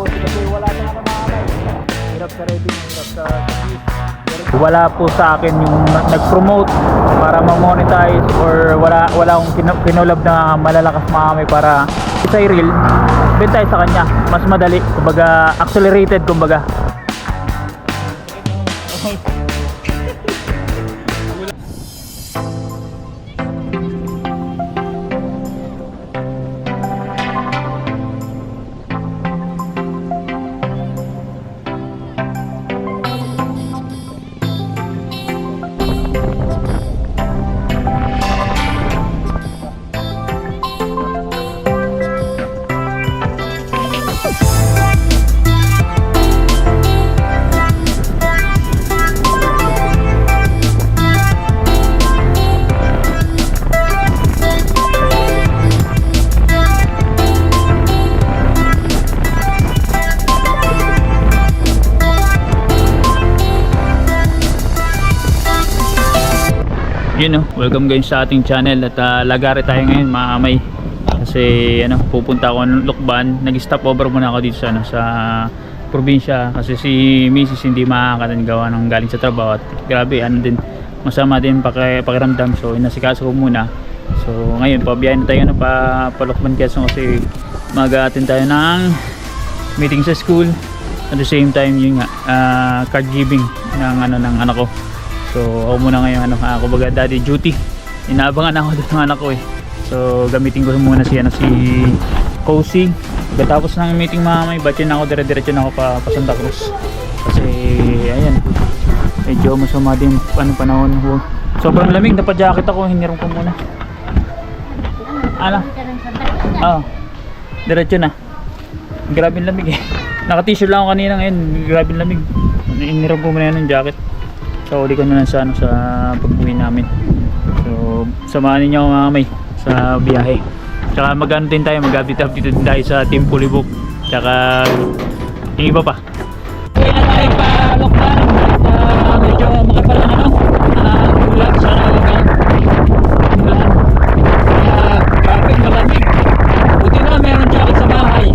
kasi wala na naman hirap sa rating, hirap sa views. Wala po sa akin yung nag-promote para ma-monetize or wala akong kinulab na malalakas mami para sa reel benta sa kanya mas madali, kumbaga accelerated kumbaga. Yun welcome guys sa ating channel at lagari tayo ngayon mga kamay kasi pupunta ako ng Lukban. Nag-stop over muna ako dito sa probinsya kasi si Mrs. hindi makakatagawa ng galing sa trabaho at grabe din masama din pakiramdam, so inasikaso ko muna. So ngayon pabiyahin na tayo pa Lukban Quezon kasi mag-attend tayo ng meeting sa school at the same time yun nga card giving ng anak ko. So ako muna ngayon kumbaga daddy duty. Inaabangan ako doon ng anak ko So gamitin ko muna si Cozy. Pagkatapos ng meeting mamay, batyan ako dire-diretso na ako pa Santa Cruz. Kasi ayan, medyo masama din panahon. Sobrang lamig, napa-jacket ako, hiniram ko muna. Diretso na. Grabe yung lamig Naka-t-shirt lang ako kanina, ngayon grabe yung lamig. Hiniram ko muna ng jacket. So uli ko na lang sa pag-uwi namin. So samahan ninyo ako mga kamay sa biyahe. Tsaka mag-ano din tayo, mag-update din tayo sa Team Pulibok. Tsaka yung iba pa. Uwi na tayo pa Lukban. Medyo makapal na ulan sa ulan. Grabe malamig. Buti na meron jacket sa bahay.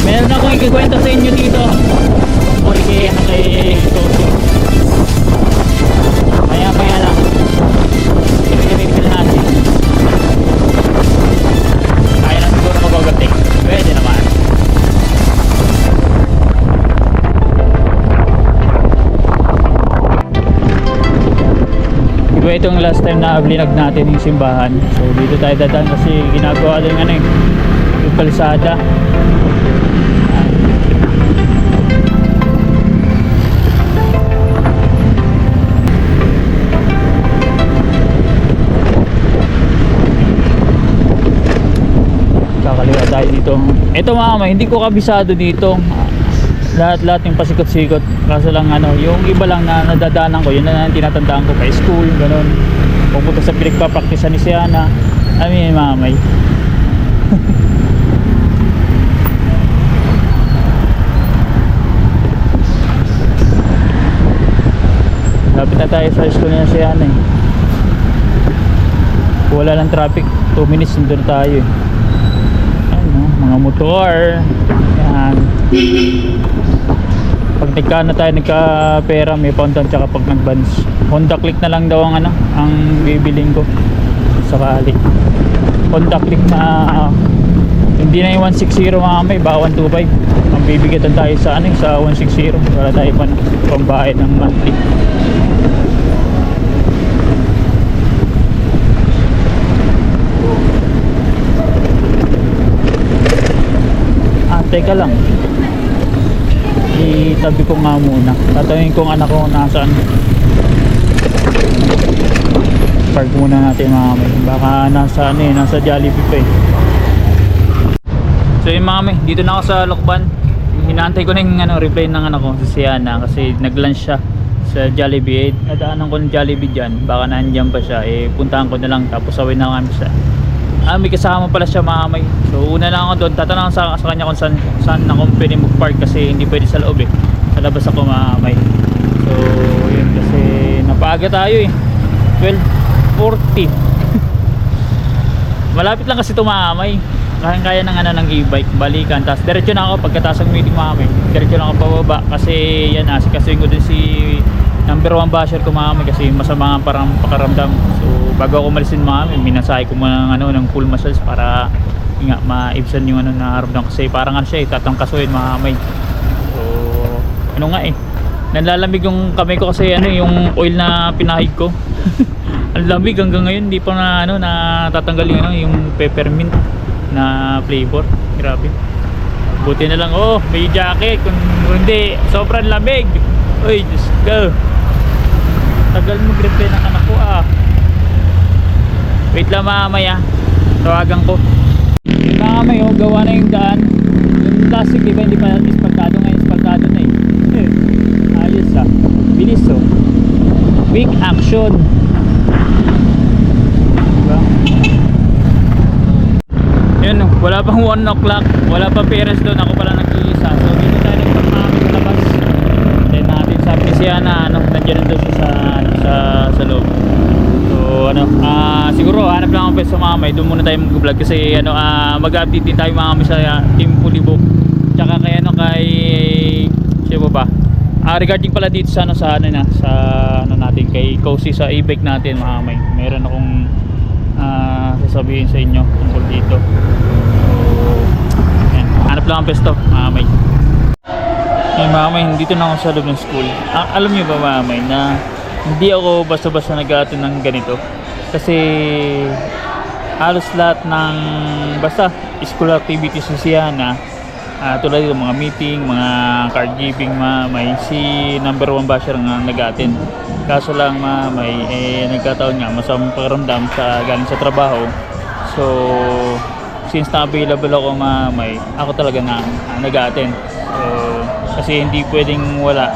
Meron akong ikikwento sa inyo dito. Kaya lang. Pinipil natin. Kaya lang siguro mag-overtake. Pwede naman. Diba itong last time na blinag natin yung simbahan. So dito tayo dadaan kasi ginagawa din yung kalsada. Kakaliwa tayo dito. Ito mga kamay, hindi ko kabisado dito. Lahat yung pasikot-sikot. Kaso lang yung iba lang na nadadaanan ko, yun na tinatandaan ko kay school, ganun. Pupunta sa pinagpapraktisan ni Siana. Mga kamay. Lapit na tayo sa school niya Siana Wala lang traffic, 2 minutes nandun tayo mga motor. Yan. Pag nagka-pera may fountain, tsaka pag nag-vans Honda Click na lang daw ang bibiling ko sakali. Honda Click na hindi na yung 160 mga may, baka 125. Ang bibigatan tayo sa ano, sa 160 para tayo pambayad ng monthly. Teka lang, itabi ko nga muna. Tatawin ko ang anak ko nasaan. Park muna natin mga may. Baka nasa ano eh, nasa Jollibee pa eh. So yun mga may, dito na ako sa Lokban. Hinaantay ko na yung reply ng anak ko si Siana kasi nag-lunch siya sa Jollibee. Nadaanan ko ng Jollibee dyan, baka nandiyan pa siya, puntahan ko na lang tapos away na kami siya. May kasama pala siya mga may. So una lang ako doon, tatanong sa kanya kung saan na kung pwede mag-park kasi hindi pwede sa loob eh. Sa labas ako mga may. So yun kasi napaaga tayo eh, 12:40. Malapit lang kasi ito mga may. Kaya ng ng e-bike, balikan, tapos diretso na ako pagkatapos ng meeting mga may. Diretso na ako pababa kasi yan, asikasuhin ko din si number 1 basher ko mga may kasi masama nga parang pakaramdam. So bago ako malisin mga may, minasahe ko muna ng full massage para nga maibsan yung naramdam kasi parang siya tatangkasuhin mga may. So nga nanlalamig yung kamay ko kasi yung oil na pinahid ko. Ang lamig hanggang ngayon, hindi pa natatanggal yung peppermint na flavor. Grabe, buti na lang may jacket, kung hindi sobrang lamig. Uy, just go, tagal mag-reply ng anak ko wait lang mamaya, tawagan ko. Yung mamay gawa na yung daan, yung plastic diba hindi pa ispaltado, ngayon ispaltado na ayos bilis quick action diba? Yun, wala pang 1 o'clock, wala pa parents doon, ako pala nag-iisa. So dito tayo nagpapamit sa labas. Then natin sabi ni siya na nandiyan doon siya sa loob. So siguro hanap lang ako sa mamay, doon muna tayo mag-vlog kasi mag-update din tayo mga sa Team Pulibok. Tsaka kay siya ba? Regarding pala dito sa natin kay Cozy sa e-bike natin mga may. Meron akong sasabihin sa inyo tungkol dito. So, yan. Hanap lang ang pesto, mamay. Mamay, dito na ako sa loob ng school. Alam niyo ba mamay na hindi ako basta-basta nag-aattend ng ganito kasi halos lahat ng basta school activities sa Siana, tulad ng mga meeting, mga card giving, may si number 1 basher nga nag-attend. Kaso lang may nagkataon nga masamang pakiramdam galing sa trabaho. So since na available ako ako talaga na nag-attend. So kasi hindi pwedeng wala,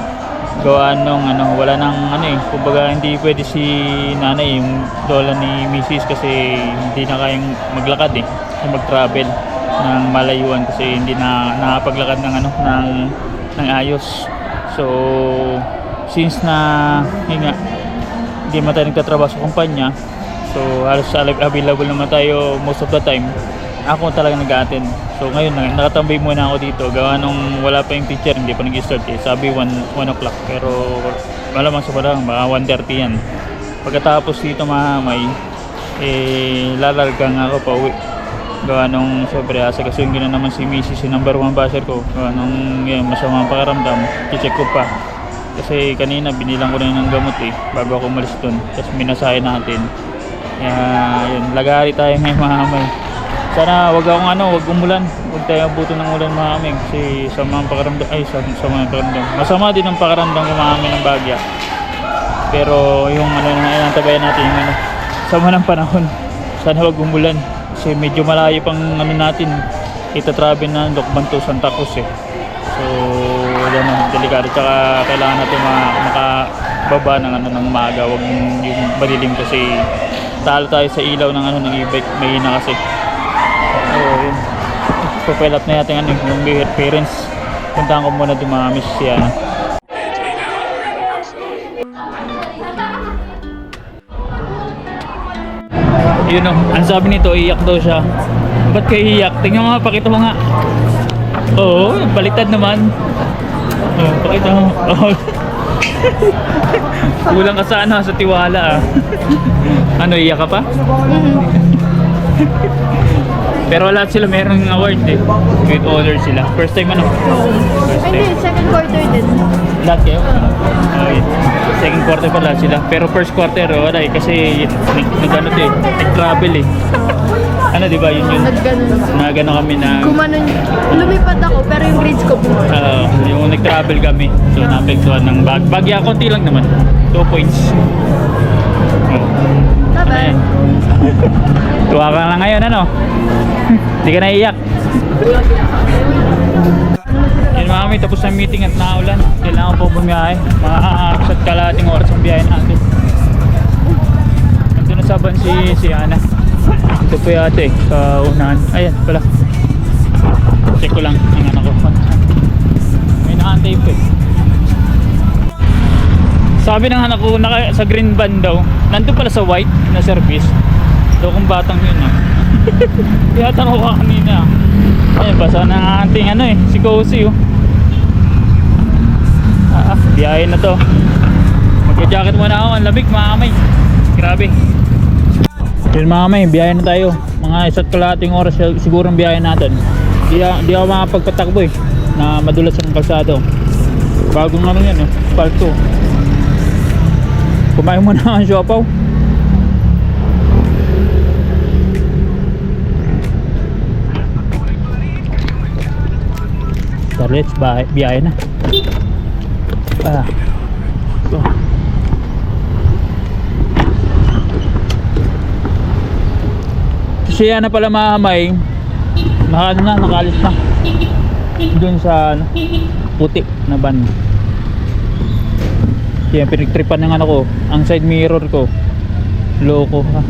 gawa nung wala nang kumbaga hindi pwede si nanay, yung lola ni Mrs. kasi hindi na kayang maglakad mag-travel ng malayuan kasi hindi na nakapaglakad ng ayos. So since na hindi man tayo nagtatrabaho sa kumpanya, so halos available naman tayo most of the time, ako talaga nag-attend. So ngayon nakatambay muna ako dito gawa nung wala pa yung teacher, hindi pa nag-start sabi 1 o'clock, pero malamang sa parang mga 1:30 yan. Pagkatapos dito mamay lalarga nga ako pa uwi gawa nung syempre asakasuhin ko na naman si Mrs. si number 1 basher ko gawa nung masamang pakiramdam. I-check ko pa kasi kanina binilang ko na ng gamot bago ako umalis dun, tapos minasahe natin. Yun, lagari tayo ngayon mamay. Sana wag umulan, wag tayo abutin ng ulan mamay kasi sama ang pakiramdam masama din ang pakiramdam ko mamay ng bagya. Pero yung nantabayan natin yung sama ng panahon, sana wag umulan kasi medyo malayo pang natin ita-travel na Lokban to Santa Cruz so yan delikado, tsaka kailangan natin makababa ng maaga, wag yung madilim kasi talo tayo sa ilaw ng e-bike, mahina kasi. So yun, so up na natin yung parents, puntahan ko muna yung mga miss siya. Yun ang sabi nito, iyak daw siya. Ba't kayo iyak? Tingnan mo nga, pakita mo nga. Oo, baliktad naman. Pakita mo. Kulang ka sa sa tiwala iyak ka pa? Pero lahat sila merong award eh. With honor sila. First time ano? First Ay, hindi, time. second quarter din. Lahat kayo? Okay. Second quarter pa lahat sila. Pero first quarter, wala eh. Kasi nag-ano to eh. Nag-travel eh. Ano diba yun yun? Nagganon. Nagano kami na... Kumanon, lumipat ako pero yung grades ko bumaba. yung nag-travel kami. So naapektuhan ng bagya. Konti lang naman. 2 points. Oh. Bye-bye. Tuwa ka lang ngayon ano? Hindi ka naiyak. Yun mga kami, tapos ang meeting at naulan. Kailangan po bumiyahe. Mga kalating oras ang biyahe natin. Ito na saban si Ana. Ito po yata eh, sa unahan. Ayan pala. Check ko lang ang anak ko. May nakantay po eh. Sabi ng anak ko, sa green band daw. Nandun pala sa white na service. Daw kung batang yun ah. Kaya tanong ko kanina. Ayan, basa na ang ating ano eh, si Cozy oh. Biyahe na to. Magka-jacket muna ako, ang lamig mga kamay. Grabe. Yun mga kamay, biyahe na tayo. Mga isa't kalahating oras siguro ang biyahe natin. Di ako makapagpatakbo eh, na madulas ang kalsado. Bagong ano yan eh, palto. Kumain mo na ang siopaw. So let's biyahe na. So. Siya na pala mahamay. Nakalis na. Doon sa ano, puti na van. Kaya pinagtripan ng ano ko, ang side mirror ko. Loko ha.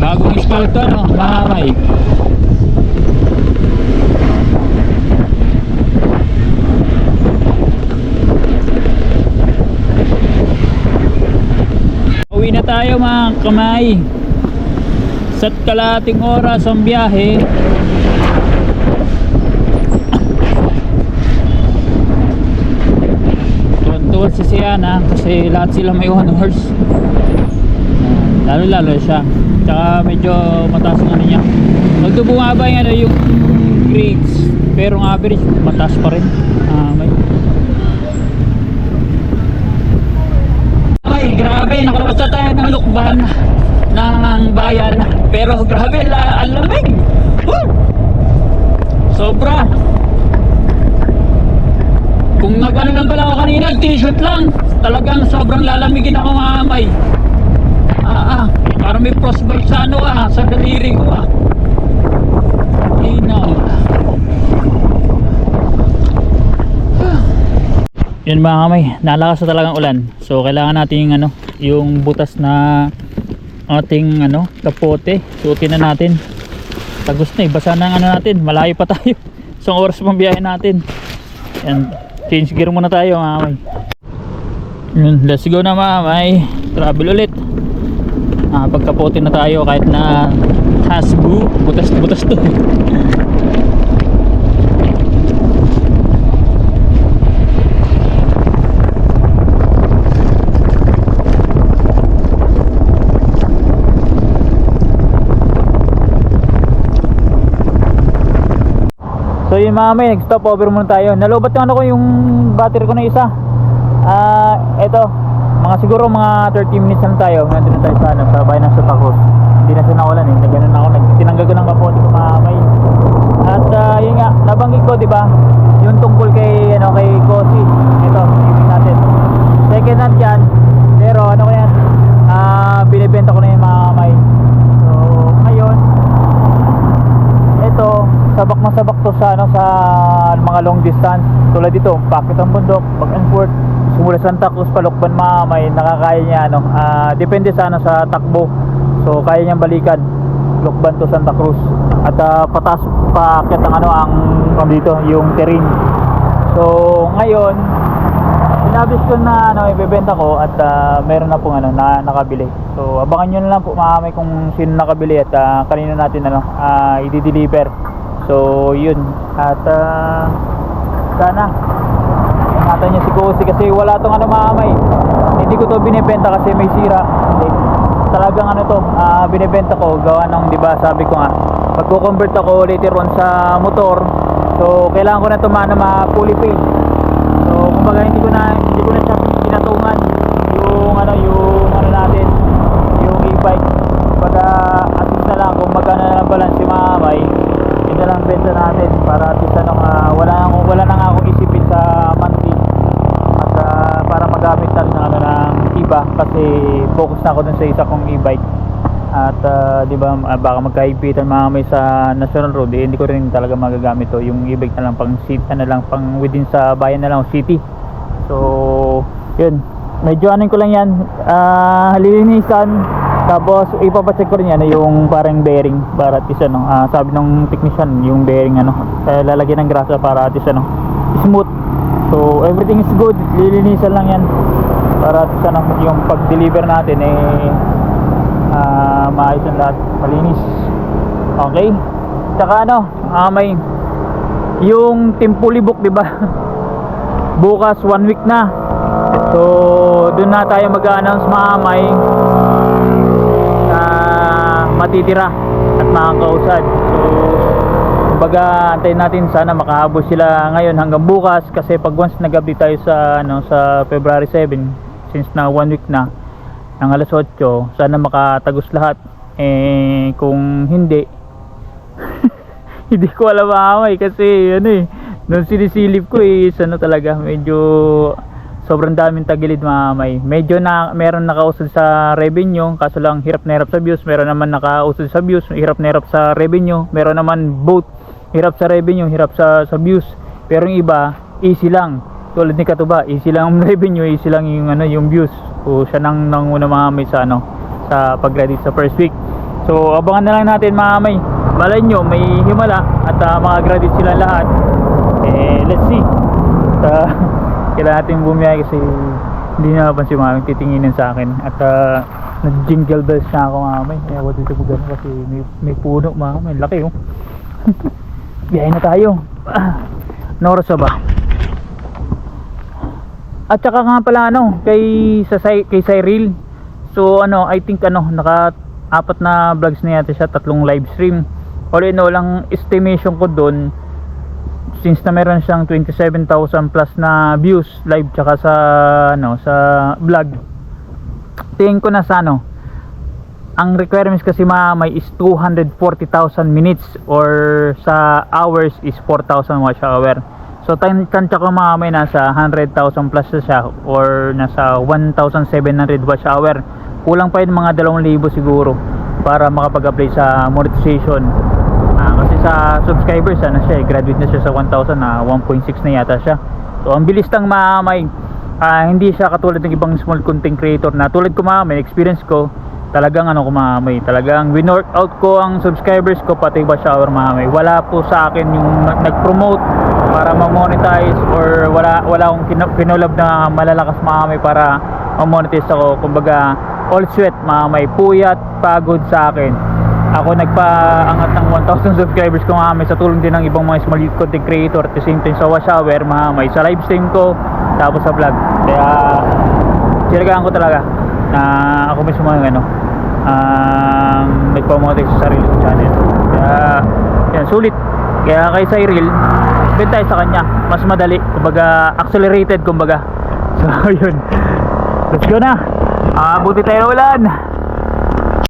Bagong espalto ano, mahamay. Uwi na tayo mga kamay. Isa't kalahating oras ang biyahe. Tuwan si Siana kasi lahat sila may honors. Lalo siya. Tsaka medyo mataas ng ano niya. Although bumaba yung, ano, yung grades, pero ang average mataas pa rin. Ay, grabe, nakalabas na tayo ng lukban ng bayan. Pero grabe, ang lamig. Woo! Sobra. Kung nag-ano lang pala ako kanina, t-shirt lang. Talagang sobrang lalamigin ako mga amay. Parang may frostbite sa ano sa daliri ko Inaw. Yun mga kamay, nalakas na talagang ulan. So kailangan natin yung ano, yung butas na ating ano, kapote. Suotin na natin. Tagos na eh, basa na ang ano natin. Malayo pa tayo. Isang oras pang biyahe natin. Yan, change gear muna tayo mga kamay. Yun, let's go na mga kamay. Travel ulit. Pagkapote na tayo kahit na hasbu, butas to. So yun mga may, nag-stop over muna tayo. Nalobat yung ano ko, yung battery ko na isa. Eto, mga siguro mga 30 minutes lang tayo. Nandun na tayo sa ano, sa bayan ng Santa Cruz. Hindi na siya nakulan eh. Nagganon ako, tinanggal ko ng kapote ko mga may. At yun nga, nabanggit ko, di ba? Yung tungkol kay ano, kay Cozy. Ito, ibig natin. Second hand yan. Pero ano ko yan? Binibenta ko na yung mga may. So, ngayon, ito, sabak na sabak to sa ano, sa mga long distance. Tulad dito, Pakit ang Bundok, back and forth, simula Santa Cruz, Palukban, may nakakaya niya ano, depende sa ano, sa takbo. So kaya niyang balikan Lukban to Santa Cruz. At patas paakyat ang ano, ang dito, yung terrain. So ngayon, sinabis ko na ano, ibebenta ko at meron na pong ano, na nakabili. So abangan nyo na lang po mga may kung sino nakabili at kanino natin ano, i-deliver. So yun, at sana Ingatan niyo si Kusi kasi wala tong ano mamay. Hindi ko to binebenta kasi may sira. Okay. Talagang ano to, binebenta ko gawa ng 'di ba, sabi ko nga, magko-convert ako later on sa motor. So kailangan ko na to ma-fully paid. So kumbaga hindi ko na siya pinatungan yung ano natin, yung e-bike. Kumbaga at least na lang kung magkano na lang balance si mamay, yun na lang benta natin para at least wala na nga akong isipin sa monthly. At para magamit na rin ng iba kasi focus na ako dun sa isa kong e-bike. At di ba, baka magkaipitan mamay sa national road, hindi ko rin talaga magagamit to. Yung e-bike na lang pang city, pang within sa bayan na lang, city. So yun, medyo anin ko lang yan, lilinisan, tapos ipapacheck ko rin yan yung parang bearing para at least sabi ng technician yung bearing lalagyan ng grasa para at least smooth. So everything is good, lilinisan lang yan para at least yung pag deliver natin maayos ang lahat, malinis. Okay, tsaka may yung Timpulibok, di ba? Bukas 1 week na. So doon na tayo mag-announce mamay na matitira at makakausad. So kumbaga antayin natin, sana makahabol sila ngayon hanggang bukas kasi pag once nag-update tayo sa February 7, since na 1 week na ng alas 8, sana makatagos lahat. Kung hindi hindi ko alam mamay kasi nung sinisilip ko talaga medyo sobrang daming tagilid mamay. Medyo meron nakausad sa revenue, kaso lang hirap na hirap sa views. Meron naman nakausad sa views, hirap na hirap sa revenue. Meron naman both, hirap sa revenue, hirap sa views. Pero yung iba easy lang, tulad ni Katuba, easy lang ang revenue, easy lang yung views. So siya nanguna mamay sa sa pag-ready sa first week. So abangan na lang natin mamay. Malay nyo may himala at makagraduate sila lahat. Let's see. Kailangan natin bumiyay kasi hindi na napansin mamay titinginin sa akin. At nag-jingle bells na ako mamay. Ewan dito po gano'n kasi may puno mamay, laki biyahe na tayo. Oras ba? At saka nga pala kay Cyril. So I think naka-4 na vlogs na yata siya, 3 live stream. All in all, ang estimation ko doon, since na meron siyang 27,000 plus na views live tsaka sa vlog, tingin ko na sa ang requirements kasi mamay is 240,000 minutes or sa hours is 4,000 watch hour. So tansya ko mamay nasa 100,000 plus na siya or nasa 1,700 watch hour. Kulang pa yun mga 2,000 siguro para makapag-apply sa monetization. Kasi sa subscribers siya graduate na siya sa 1,000 na 1.6 na yata siya. So ang bilis lang mamay. Hindi siya katulad ng ibang small content creator na tulad ko mamay, experience ko talagang talagang winork out ko ang subscribers ko pati watch hour mamay. Wala po sa akin yung nag-promote para ma-monetize or wala akong kinulab na malalakas mamay para ma-monetize ako. Kumbaga all sweat mamay, puyat, pagod sa akin. Ako nagpaangat ng 1,000 subscribers ko mamay sa tulong din ng ibang mga small content creator at the same time sa watch hour mamay, sa live stream ko tapos sa vlog. Kaya sinagaan ko talaga na ako mismo nagpamote sa sarili kong channel. Kaya yan, sulit. Kaya kay Cyril benta sa kanya mas madali, kumbaga accelerated kumbaga. So yun, let's go na. Buti tayo ulan.